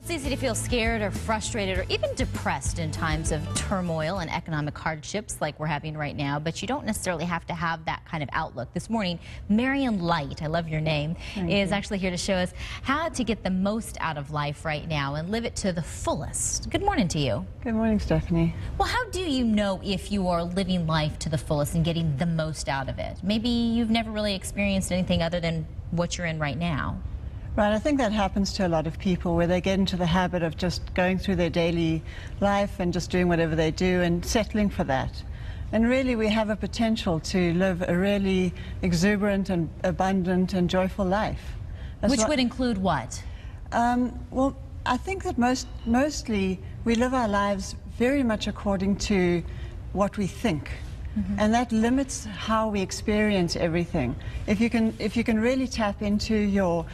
It's easy to feel scared or frustrated or even depressed in times of turmoil and economic hardships like we're having right now, but you don't necessarily have to have that kind of outlook. This morning, Marion Light, I love your name, is actually here to show us how to get the most out of life right now and live it to the fullest. Good morning to you. Good morning, Stephanie. Well, how do you know if you are living life to the fullest and getting the most out of it? Maybe you've never really experienced anything other than what you're in right now. Right, I think that happens to a lot of people where they get into the habit of just going through their daily life and just doing whatever they do and settling for that. And really we have a potential to live a really exuberant and abundant and joyful life. Which would include what? Well, I think that mostly we live our lives very much according to what we think. And that limits how we experience everything. If you can really tap into your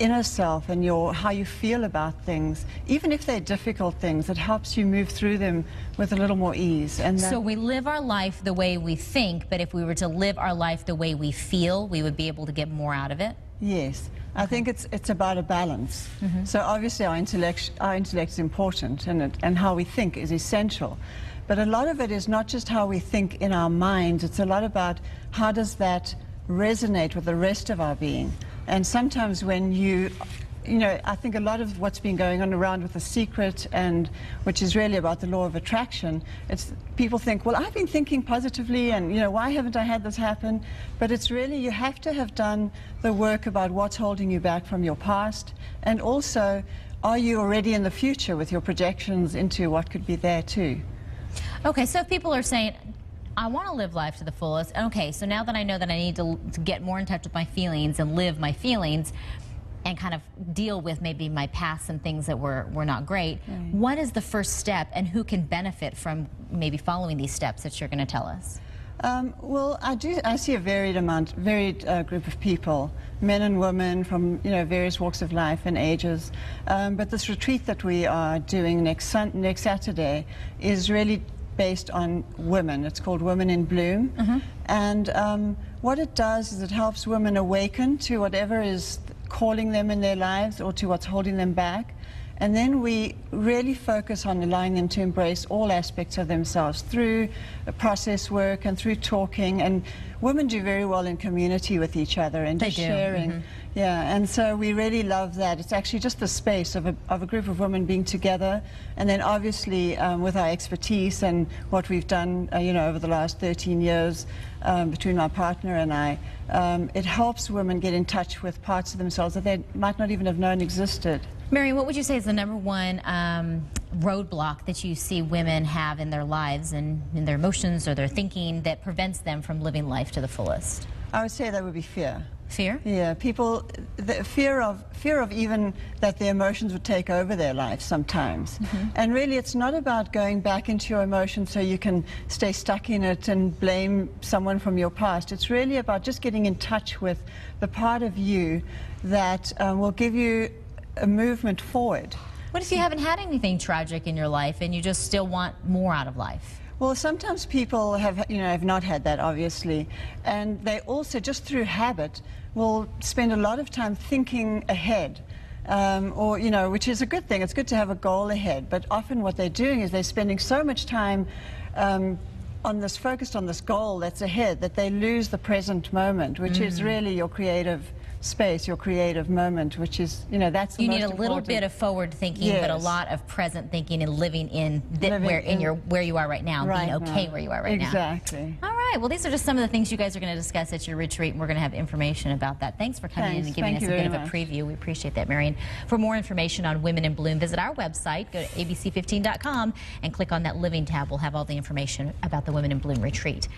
inner self and how you feel about things, even if they're difficult things, it helps you move through them with a little more ease. And so we live our life the way we think, but if we were to live our life the way we feel, we would be able to get more out of it? Yes. I think it's about a balance. So obviously our intellect is important, and how we think is essential. But a lot of it is not just how we think in our minds, it's a lot about how does that resonate with the rest of our being. And sometimes when I think a lot of what's been going on around with The Secret, and which is really about the law of attraction, it's people think, well, I've been thinking positively, and why haven't I had this happen? But it's really, you have to have done the work about what's holding you back from your past, and also, are you already in the future with your projections into what could be there too? Okay, so if people are saying, I want to live life to the fullest. Okay, so now that I know that I need to get more in touch with my feelings and live my feelings and kind of deal with maybe my past and things that were not great, what is the first step, and who can benefit from maybe following these steps that you're going to tell us? Well, I see a varied group of people, men and women from various walks of life and ages. But this retreat that we are doing next Saturday is really based on women. It's called Women in Bloom. And what it does is it helps women awaken to whatever is calling them in their lives or to what's holding them back. And then we really focus on allowing them to embrace all aspects of themselves through process work and through talking. And women do very well in community with each other and just sharing. Yeah, and so we really love that. It's actually just the space of a group of women being together, and then obviously with our expertise and what we've done over the last 13 years between my partner and I, it helps women get in touch with parts of themselves that they might not even have known existed. Marion, what would you say is the #1 roadblock that you see women have in their lives and in their emotions or their thinking that prevents them from living life to the fullest? I would say that would be fear. Fear? Yeah, the fear of even that their emotions would take over their life sometimes. And really it's not about going back into your emotions so you can stay stuck in it and blame someone from your past. It's really about just getting in touch with the part of you that will give you a movement forward. What if you haven't had anything tragic in your life and you just still want more out of life? Well, sometimes people have not had that, obviously, and they also, just through habit, will spend a lot of time thinking ahead, which is a good thing. It's good to have a goal ahead, but often what they're doing is they're spending so much time focused on this goal that's ahead that they lose the present moment, which is really your creative space, your creative moment, which is, that's the most important. You need a little bit of forward thinking, but a lot of present thinking and living in where you are right now, being okay where you are right now. Exactly. All right. Well, these are just some of the things you guys are going to discuss at your retreat, and we're going to have information about that. Thanks for coming in and giving us a bit of a preview. We appreciate that, Marion. For more information on Women in Bloom, visit our website. Go to abc15.com and click on that Living tab. We'll have all the information about the Women in Bloom retreat.